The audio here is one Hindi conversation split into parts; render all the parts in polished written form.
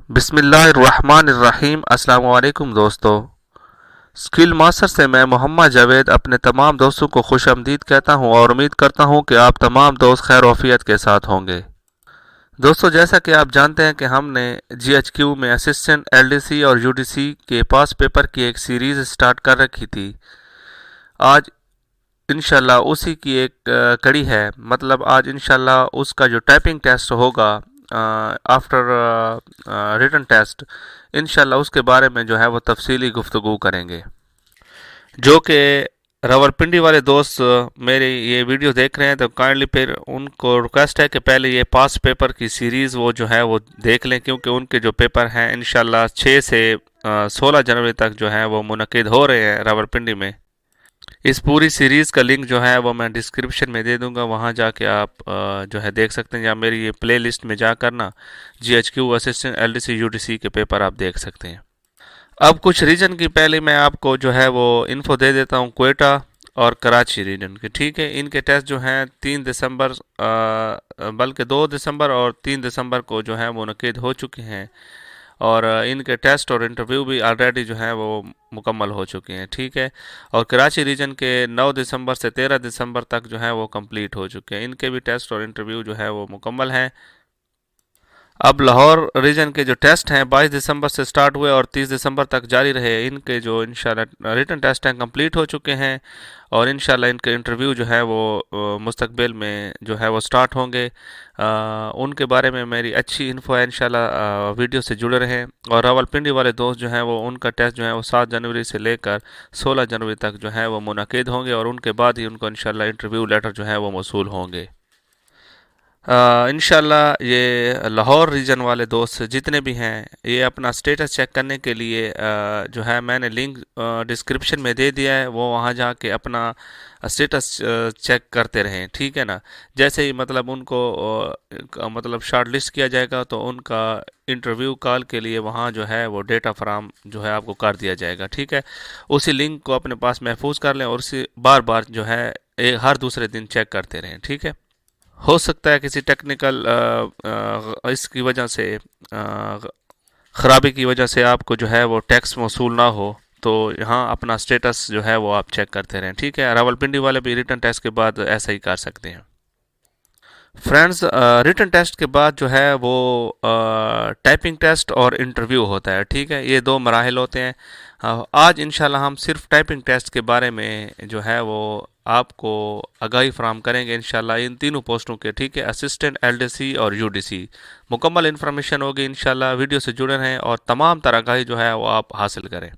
बिस्मिल्लाहिर्रहमानिर्रहीम। अस्सलाम वालेकुम दोस्तों। स्किल मास्टर से मैं मोहम्मद जावेद अपने तमाम दोस्तों को खुशामदीद कहता हूं और उम्मीद करता हूं कि आप तमाम दोस्त खैर वफियत के साथ होंगे। दोस्तों, जैसा कि आप जानते हैं कि हमने जीएचक्यू में असिस्टेंट एलडीसी और यूडीसी के पास पेपर की एक सीरीज़ स्टार्ट कर रखी थी। आज इंशाल्लाह उसी की एक कड़ी है। मतलब आज इंशाल्लाह उसका जो टाइपिंग टेस्ट होगा आफ्टर रिटन टेस्ट, इंशाल्लाह उसके बारे में जो है वो तफसीली गुफ्तगू करेंगे। जो कि रावलपिंडी वाले दोस्त मेरे ये वीडियो देख रहे हैं तो काइंडली फिर उनको रिक्वेस्ट है कि पहले ये पास पेपर की सीरीज़ वो जो है वो देख लें, क्योंकि उनके जो पेपर हैं इंशाल्लाह 6 से 16 जनवरी तक जो है वो मुनक़िद हो रहे हैं रावलपिंडी में। इस पूरी सीरीज़ का लिंक जो है वो मैं डिस्क्रिप्शन में दे दूंगा, वहाँ जाके आप जो है देख सकते हैं, या मेरी ये प्ले लिस्ट में जाकर ना जीएचक्यू असिस्टेंट एलडीसी यूडीसी के पेपर आप देख सकते हैं। अब कुछ रीजन की पहले मैं आपको जो है वो इन्फो दे देता हूँ क्वेटा और कराची रीजन के। ठीक है, इनके टेस्ट जो हैं 3 दिसंबर बल्कि 2 दिसंबर और 3 दिसंबर को जो है मुनक़िद हो चुके हैं, और इनके टेस्ट और इंटरव्यू भी ऑलरेडी जो है वो मुकम्मल हो चुके हैं। ठीक है, और कराची रीजन के 9 दिसंबर से 13 दिसंबर तक जो है वो कंप्लीट हो चुके हैं, इनके भी टेस्ट और इंटरव्यू जो है वो मुकम्मल हैं। अब लाहौर रीजन के जो टेस्ट हैं 22 दिसंबर से स्टार्ट हुए और 30 दिसंबर तक जारी रहे, इनके जो इंशाल्लाह रिटन टेस्ट हैं कंप्लीट हो चुके हैं, और इंशाल्लाह इनके इंटरव्यू जो है वो मुस्तकबिल में जो है वो स्टार्ट होंगे। उनके बारे में मेरी अच्छी इन्फो है, इंशाल्लाह वीडियो से जुड़े रहें। और रावलपिंडी वाले दोस्त जो हैं वो उनका टेस्ट जो है वो 7 जनवरी से लेकर 16 जनवरी तक जो है वो मुनक़िद होंगे, और उनके बाद ही उनको इंशाल्लाह इंटरव्यू लेटर जो है वो मौसूल होंगे। इंशाल्लाह ये लाहौर रीजन वाले दोस्त जितने भी हैं, ये अपना स्टेटस चेक करने के लिए जो है मैंने लिंक डिस्क्रिप्शन में दे दिया है, वो वहाँ जाके अपना स्टेटस चेक करते रहें। ठीक है ना, जैसे ही मतलब उनको मतलब शॉर्ट लिस्ट किया जाएगा तो उनका इंटरव्यू कॉल के लिए वहाँ जो है वो डेटा फराम जो है आपको कर दिया जाएगा। ठीक है, उसी लिंक को अपने पास महफूज कर लें और उसी बार बार जो है हर दूसरे दिन चेक करते रहें। ठीक है, हो सकता है किसी टेक्निकल इसकी वजह से ख़राबी की वजह से आपको जो है वो टैक्स मौसूल ना हो, तो यहाँ अपना स्टेटस जो है वो आप चेक करते रहें। ठीक है, रावलपिंडी वाले भी रिटर्न टेस्ट के बाद ऐसा ही कर सकते हैं। फ्रेंड्स, रिटन टेस्ट के बाद जो है वो टाइपिंग टेस्ट और इंटरव्यू होता है। ठीक है, ये दो मराहल होते हैं। आज इंशाल्लाह हम सिर्फ टाइपिंग टेस्ट के बारे में जो है वो आपको आगाही फराम करेंगे इंशाल्लाह इन तीनों पोस्टों के। ठीक है, असिस्टेंट एलडीसी और यूडीसी मुकम्मल इन्फॉर्मेशन होगी इंशाल्लाह। वीडियो से जुड़े रहें और तमाम तरह आगाही जो है वो आप हासिल करें।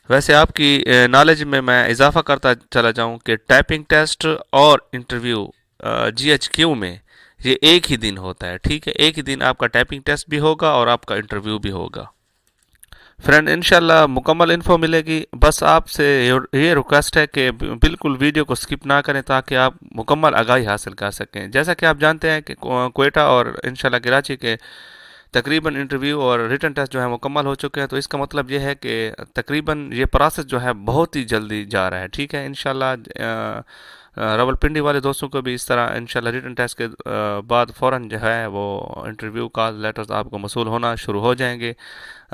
वैसे आपकी नॉलेज में मैं इजाफा करता चला जाऊं कि टाइपिंग टेस्ट और इंटरव्यू जीएचक्यू में ये एक ही दिन होता है। ठीक है, एक ही दिन आपका टाइपिंग टेस्ट भी होगा और आपका इंटरव्यू भी होगा। फ्रेंड, इंशाल्लाह मुकम्मल इन्फो मिलेगी। बस आपसे ये रिक्वेस्ट है कि बिल्कुल वीडियो को स्किप ना करें ताकि आप मुकम्मल आगाही हासिल कर सकें। जैसा कि आप जानते हैं कि क्वेटा और इंशाल्लाह कराची के तकरीबन इंटरव्यू और रिटन टेस्ट जो है मुकम्मल हो चुके हैं, तो इसका मतलब ये है कि तकरीबन ये प्रोसेस जो है बहुत ही जल्दी जा रहा है। ठीक है, इंशाल्लाह रावलपिंडी वाले दोस्तों को भी इस तरह इंशाल्लाह रिटन टेस्ट के बाद फ़ौरन जो है वो इंटरव्यू का लेटर्स आपको मसूल होना शुरू हो जाएंगे।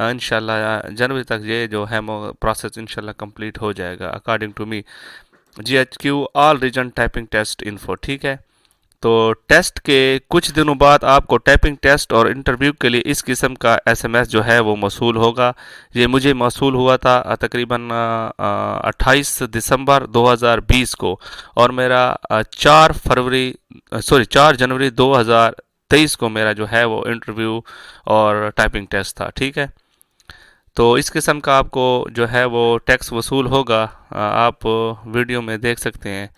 इंशाल्लाह जनवरी तक ये जो है प्रोसेस इंशाल्लाह कंप्लीट हो जाएगा according to me GHQ all region typing test info. ठीक है, तो टेस्ट के कुछ दिनों बाद आपको टाइपिंग टेस्ट और इंटरव्यू के लिए इस किस्म का एसएमएस जो है वो मौसूल होगा। ये मुझे मौसूल हुआ था तकरीबन 28 दिसंबर 2020 को, और मेरा 4 जनवरी 2023 को मेरा जो है वो इंटरव्यू और टाइपिंग टेस्ट था। ठीक है, तो इस किस्म का आपको जो है वो टैक्स वसूल होगा। आप वीडियो में देख सकते हैं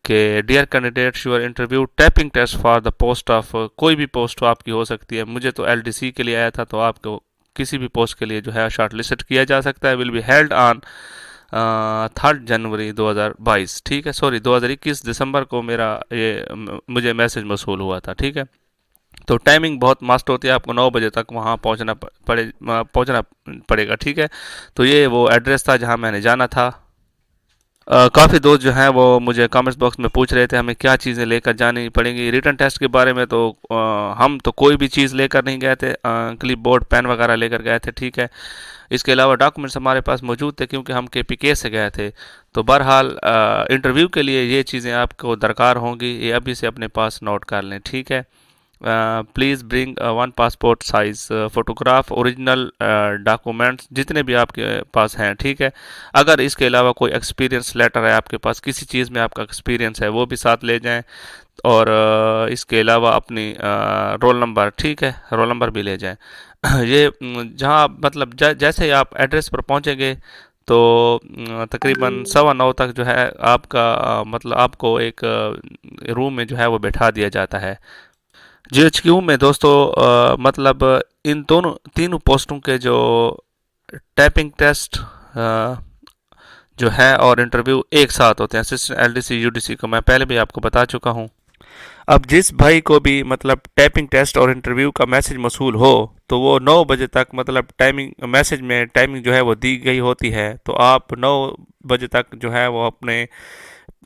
कि dear candidates your interview typing test for the post of, कोई भी पोस्ट आपकी हो सकती है। मुझे तो एलडीसी के लिए आया था, तो आपको किसी भी पोस्ट के लिए जो है शॉर्ट लिस्ट किया जा सकता है। विल बी हेल्ड ऑन 3 जनवरी 2022। ठीक है, सॉरी 2021 दिसंबर को मेरा ये मुझे मैसेज मसूल हुआ था। ठीक है, तो टाइमिंग बहुत मस्ट होती है, आपको 9 बजे तक वहाँ पहुँचना पड़ेगा। ठीक है, तो ये वो एड्रेस था जहाँ मैंने जाना था। काफ़ी दोस्त जो हैं वो मुझे कमेंट्स बॉक्स में पूछ रहे थे हमें क्या चीज़ें लेकर जानी पड़ेंगी रिटर्न टेस्ट के बारे में। तो हम तो कोई भी चीज़ लेकर नहीं गए थे, क्लिप बोर्ड पेन वगैरह लेकर गए थे, ठीक है। इसके अलावा डॉक्यूमेंट्स हमारे पास मौजूद थे क्योंकि हम केपीके से गए थे। तो बहरहाल इंटरव्यू के लिए ये चीज़ें आपको दरकार होंगी, ये अभी से अपने पास नोट कर लें, ठीक है। Please bring one passport size photograph, original documents जितने भी आपके पास हैं, ठीक है। अगर इसके अलावा कोई एक्सपीरियंस लेटर है आपके पास, किसी चीज़ में आपका एक्सपीरियंस है, वो भी साथ ले जाएं। और इसके अलावा अपनी रोल नंबर, ठीक है, रोल नंबर भी ले जाएं। ये जहाँ मतलब जैसे ही आप एड्रेस पर पहुँचेंगे तो तकरीबन 9:15 तक जो है आपका मतलब आपको एक रूम में जो है वो बैठा दिया जाता है। जीएचक्यू में दोस्तों मतलब इन दोनों तीनों पोस्टों के जो टाइपिंग टेस्ट जो है और इंटरव्यू एक साथ होते हैं। असिस्टेंट एलडीसी यूडीसी को मैं पहले भी आपको बता चुका हूँ। अब जिस भाई को भी मतलब टाइपिंग टेस्ट और इंटरव्यू का मैसेज मौसूल हो तो वो 9 बजे तक मतलब टाइमिंग मैसेज में टाइमिंग जो है वो दी गई होती है। तो आप 9 बजे तक जो है वो अपने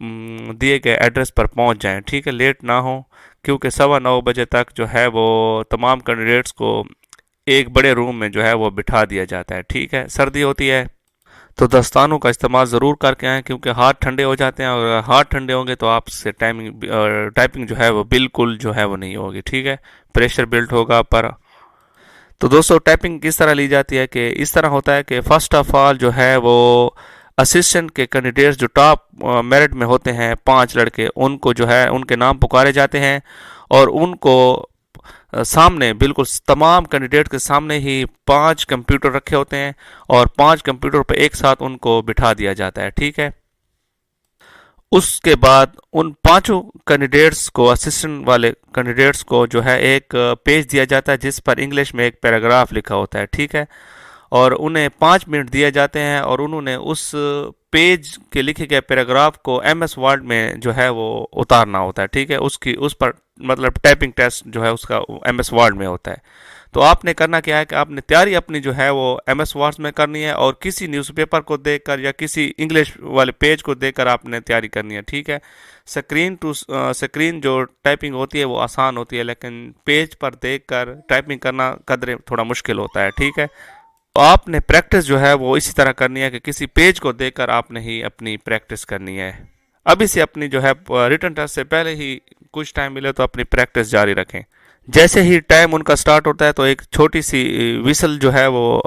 दिए गए एड्रेस पर पहुंच जाएं, ठीक है, लेट ना हो। क्योंकि 9:15 बजे तक जो है वो तमाम कैंडिडेट्स को एक बड़े रूम में जो है वो बिठा दिया जाता है, ठीक है। सर्दी होती है तो दस्तानों का इस्तेमाल ज़रूर करके आएँ क्योंकि हाथ ठंडे हो जाते हैं, और अगर हाथ ठंडे होंगे तो आपसे टाइपिंग जो है वो बिल्कुल जो है वो नहीं होगी, ठीक है। प्रेशर बिल्ट होगा पर। तो दोस्तों टाइपिंग किस तरह ली जाती है कि इस तरह होता है कि फ़र्स्ट ऑफ ऑल जो है वो असिस्टेंट के कैंडिडेट्स जो टॉप मेरिट में होते हैं 5 लड़के, उनको जो है उनके नाम पुकारे जाते हैं और उनको सामने बिल्कुल तमाम कैंडिडेट के सामने ही 5 कंप्यूटर रखे होते हैं और 5 कंप्यूटर पर एक साथ उनको बिठा दिया जाता है, ठीक है। उसके बाद उन पांचों कैंडिडेट्स को, असिस्टेंट वाले कैंडिडेट्स को जो है एक पेज दिया जाता है जिस पर इंग्लिश में एक पैराग्राफ लिखा होता है, ठीक है। और उन्हें 5 मिनट दिए जाते हैं और उन्होंने उस पेज के लिखे गए पैराग्राफ को एमएस वर्ड में जो है वो उतारना होता है, ठीक है। उसकी उस पर मतलब टाइपिंग टेस्ट जो है उसका एमएस वर्ड में होता है। तो आपने करना क्या है कि आपने तैयारी अपनी जो है वो एमएस वर्ड में करनी है और किसी न्यूज़पेपर को देखकर या किसी इंग्लिश वाले पेज को देखकर आपने तैयारी करनी है, ठीक है। स्क्रीन टू स्क्रीन जो टाइपिंग होती है वो आसान होती है, लेकिन पेज पर देखकर टाइपिंग करना कदरे थोड़ा मुश्किल होता है, ठीक है। तो आपने प्रैक्टिस जो है वो इसी तरह करनी है कि किसी पेज को देखकर आपने ही अपनी प्रैक्टिस करनी है। अभी से अपनी जो है रिटर्न टेस्ट से पहले ही कुछ टाइम मिले तो अपनी प्रैक्टिस जारी रखें। जैसे ही टाइम उनका स्टार्ट होता है तो एक छोटी सी विसल जो है वो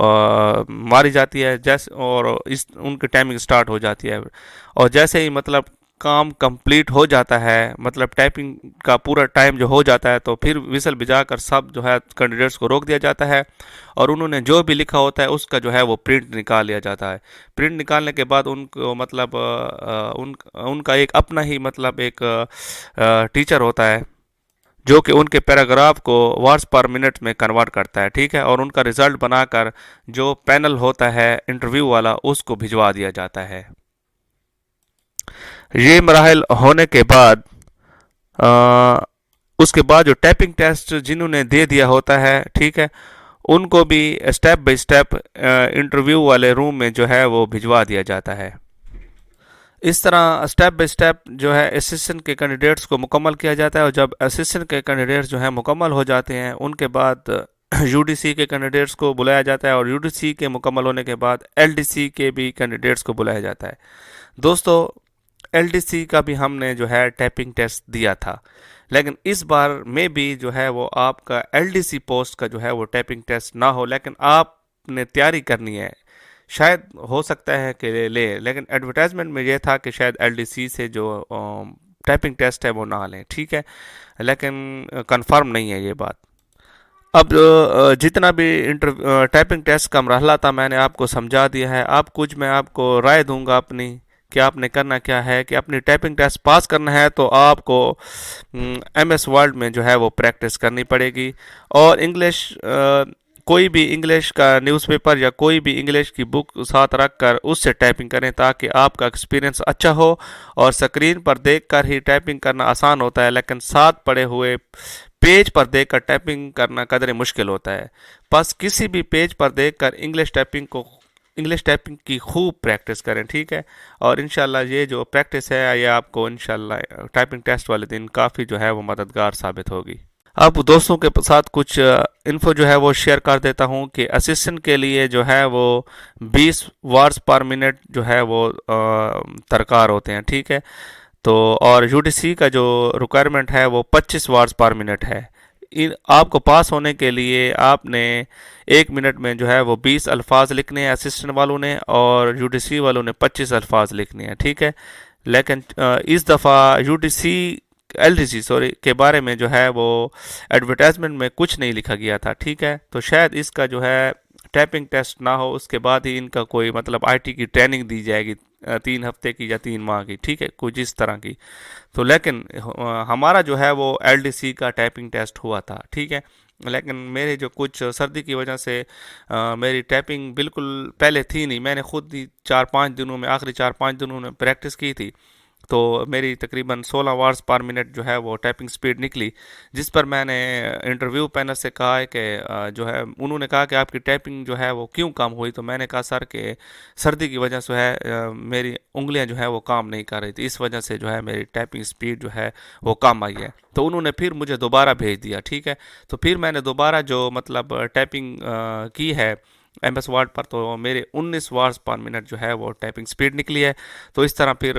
मारी जाती है जैसे, और इस उनकी टाइमिंग स्टार्ट हो जाती है। और जैसे ही मतलब काम कंप्लीट हो जाता है, मतलब टाइपिंग का पूरा टाइम जो हो जाता है, तो फिर विसल बजाकर सब जो है कैंडिडेट्स को रोक दिया जाता है और उन्होंने जो भी लिखा होता है उसका जो है वो प्रिंट निकाल लिया जाता है। प्रिंट निकालने के बाद उनको मतलब उनका एक अपना ही मतलब एक टीचर होता है जो कि उनके पैराग्राफ को वर्ड्स पर मिनट में कन्वर्ट करता है, ठीक है। और उनका रिजल्ट बनाकर जो पैनल होता है इंटरव्यू वाला उसको भिजवा दिया जाता है। ये मराहल होने के बाद उसके बाद जो टाइपिंग टेस्ट जिन्होंने दे दिया होता है, ठीक है, उनको भी स्टेप बाय स्टेप इंटरव्यू वाले रूम में जो है वो भिजवा दिया जाता है। इस तरह स्टेप बाय स्टेप जो है असिस्टेंट के कैंडिडेट्स को मुकम्मल किया जाता है। और जब असिस्टेंट के कैंडिडेट्स जो है मुकम्मल हो जाते हैं उनके बाद यूडीसी के कैंडिडेट्स को बुलाया जाता है और यूडीसी के मुकम्मल होने के बाद एलडीसी के भी कैंडिडेट्स को बुलाया जाता है। दोस्तों एलडीसी का भी हमने जो है टाइपिंग टेस्ट दिया था, लेकिन इस बार में भी जो है वो आपका एलडीसी पोस्ट का जो है वो टाइपिंग टेस्ट ना हो, लेकिन आपने तैयारी करनी है। शायद हो सकता है कि ले, लेकिन एडवर्टाइजमेंट में ये था कि शायद एलडीसी से जो टाइपिंग टेस्ट है वो ना लें, ठीक है, लेकिन कंफर्म नहीं है ये बात। अब जितना भी टाइपिंग टेस्ट का मरहला था मैंने आपको समझा दिया है। अब कुछ मैं आपको राय दूंगा अपनी कि आपने करना क्या है कि अपनी टाइपिंग टेस्ट पास करना है तो आपको एमएस वर्ड में जो है वो प्रैक्टिस करनी पड़ेगी। और इंग्लिश कोई भी इंग्लिश का न्यूज़पेपर या कोई भी इंग्लिश की बुक साथ रख कर उससे टाइपिंग करें ताकि आपका एक्सपीरियंस अच्छा हो। और स्क्रीन पर देखकर ही टाइपिंग करना आसान होता है, लेकिन साथ पड़े हुए पेज पर देखकर टाइपिंग करना कदरे मुश्किल होता है। बस किसी भी पेज पर देखकर इंग्लिश टाइपिंग को इंग्लिश टाइपिंग की खूब प्रैक्टिस करें, ठीक है। और इंशाल्लाह ये जो प्रैक्टिस है ये आपको इंशाल्लाह टाइपिंग टेस्ट वाले दिन काफ़ी जो है वो मददगार साबित होगी। अब दोस्तों के साथ कुछ इन्फो जो है वो शेयर कर देता हूँ कि असिस्टेंट के लिए जो है वो 20 वर्ड्स पर मिनट जो है वो दरकार होते हैं, ठीक है। तो और यूटीसी का जो रिक्वायरमेंट है वो 25 वर्ड्स पर मिनट है। इन आपको पास होने के लिए आपने 1 मिनट में जो है वो 20 अल्फाज लिखने हैं असिस्टेंट वालों ने, और यूटीसी वालों ने 25 अल्फाज लिखने हैं, ठीक है। लेकिन इस दफ़ा यूटीसी एलटीसी सॉरी के बारे में जो है वो एडवर्टाइजमेंट में कुछ नहीं लिखा गया था, ठीक है। तो शायद इसका जो है टाइपिंग टेस्ट ना हो, उसके बाद ही इनका कोई मतलब आईटी की ट्रेनिंग दी जाएगी 3 हफ्ते की या 3 माह की, ठीक है, कुछ इस तरह की। तो लेकिन हमारा जो है वो एलडीसी का टाइपिंग टेस्ट हुआ था, ठीक है। लेकिन मेरे जो कुछ सर्दी की वजह से मेरी टाइपिंग बिल्कुल पहले थी नहीं, मैंने खुद ही 4-5 दिनों में, आखिरी 4-5 दिनों में प्रैक्टिस की थी। तो मेरी तकरीबन 16 वर्ड्स पर मिनट जो है वो टाइपिंग स्पीड निकली, जिस पर मैंने इंटरव्यू पैनल से कहा है कि जो है उन्होंने कहा कि आपकी टाइपिंग जो है वो क्यों कम हुई। तो मैंने कहा सर कि सर्दी की वजह से है मेरी उंगलियां जो है वो काम नहीं कर रही थी, इस वजह से जो है मेरी टाइपिंग स्पीड जो है वो कम आई है। तो उन्होंने फिर मुझे दोबारा भेज दिया, ठीक है। तो फिर मैंने दोबारा जो मतलब टाइपिंग की है एमएस वर्ड पर, तो मेरे 19 वर्ड्स पर मिनट जो है वो टाइपिंग स्पीड निकली है। तो इस तरह फिर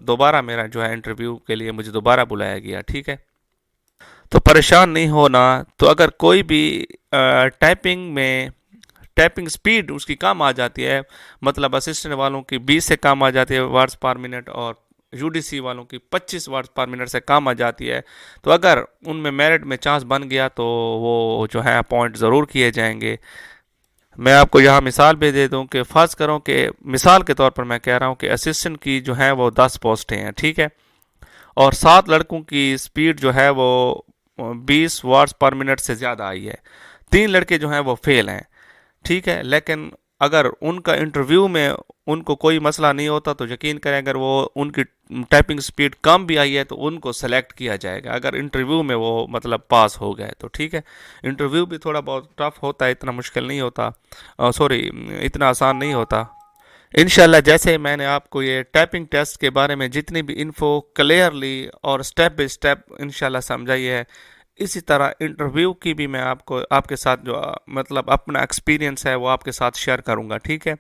दोबारा मेरा जो है इंटरव्यू के लिए मुझे दोबारा बुलाया गया, ठीक है। तो परेशान नहीं होना। तो अगर कोई भी टाइपिंग में टाइपिंग स्पीड उसकी कम आ जाती है, मतलब असिस्टेंट वालों की 20 से कम आ जाती है वर्ड्स पर मिनट, और यूडीसी वालों की 25 वर्ड्स पर मिनट से कम आ जाती है, तो अगर उनमें मेरिट में चांस बन गया तो वो जो है अपॉइंट ज़रूर किए जाएंगे। मैं आपको यहाँ मिसाल भी दे दूँ कि फ़र्ज़ करूँ कि मिसाल के तौर पर मैं कह रहा हूँ कि असिस्टेंट की जो है वो 10 पोस्टें हैं, ठीक है। और 7 लड़कों की स्पीड जो है वो 20 वर्ड्स पर मिनट से ज़्यादा आई है, 3 लड़के जो हैं वो फेल हैं, ठीक है। लेकिन अगर उनका इंटरव्यू में उनको कोई मसला नहीं होता तो यकीन करें अगर वो उनकी टाइपिंग स्पीड कम भी आई है तो उनको सेलेक्ट किया जाएगा, अगर इंटरव्यू में वो मतलब पास हो गए तो, ठीक है। इंटरव्यू भी थोड़ा बहुत टफ होता है, इतना मुश्किल नहीं होता, सॉरी इतना आसान नहीं होता। इंशाल्लाह जैसे मैंने आपको ये टाइपिंग टेस्ट के बारे में जितनी भी इन्फो क्लियरली और स्टेप बाय स्टेप इंशाल्लाह समझाई है, इसी तरह इंटरव्यू की भी मैं आपको आपके साथ जो मतलब अपना एक्सपीरियंस है वो आपके साथ शेयर करूंगा, ठीक है।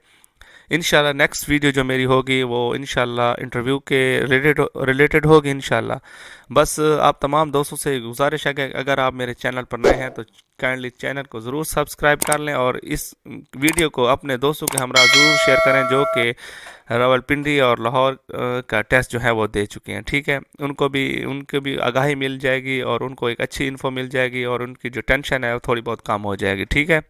इंशाल्लाह नेक्स्ट वीडियो जो मेरी होगी वो इंशाल्लाह इंटरव्यू के रिलेटेड होगी इंशाल्लाह। बस आप तमाम दोस्तों से गुजारिश है कि अगर आप मेरे चैनल पर नए हैं तो काइंडली चैनल को ज़रूर सब्सक्राइब कर लें, और इस वीडियो को अपने दोस्तों के हमरा ज़रूर शेयर करें जो कि रावलपिंडी और लाहौर का टेस्ट जो है वो दे चुके हैं, ठीक है। उनको भी आगाही मिल जाएगी और उनको एक अच्छी इन्फो मिल जाएगी, और उनकी जो टेंशन है वो थोड़ी बहुत कम हो जाएगी, ठीक है।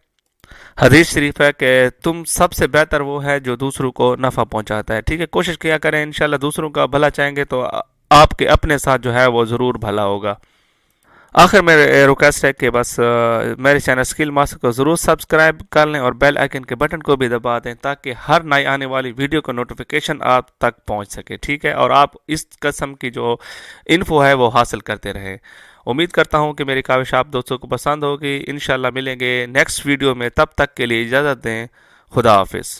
हदीस शरीफ है कि तुम सबसे बेहतर वो है जो दूसरों को नफ़ा पहुंचाता है, ठीक है। कोशिश किया करें, इंशाल्लाह दूसरों का भला चाहेंगे तो आपके अपने साथ जो है वो ज़रूर भला होगा। आखिर में रिक्वेस्ट है कि बस मेरे चैनल स्किल मास्टर को ज़रूर सब्सक्राइब कर लें और बेल आइकन के बटन को भी दबा दें ताकि हर नई आने वाली वीडियो का नोटिफिकेशन आप तक पहुंच सके, ठीक है। और आप इस किस्म की जो इन्फो है वो हासिल करते रहें। उम्मीद करता हूं कि मेरी काविश आप दोस्तों को पसंद होगी। इंशाल्लाह मिलेंगे नेक्स्ट वीडियो में, तब तक के लिए इजाज़त दें। खुदा हाफिज़।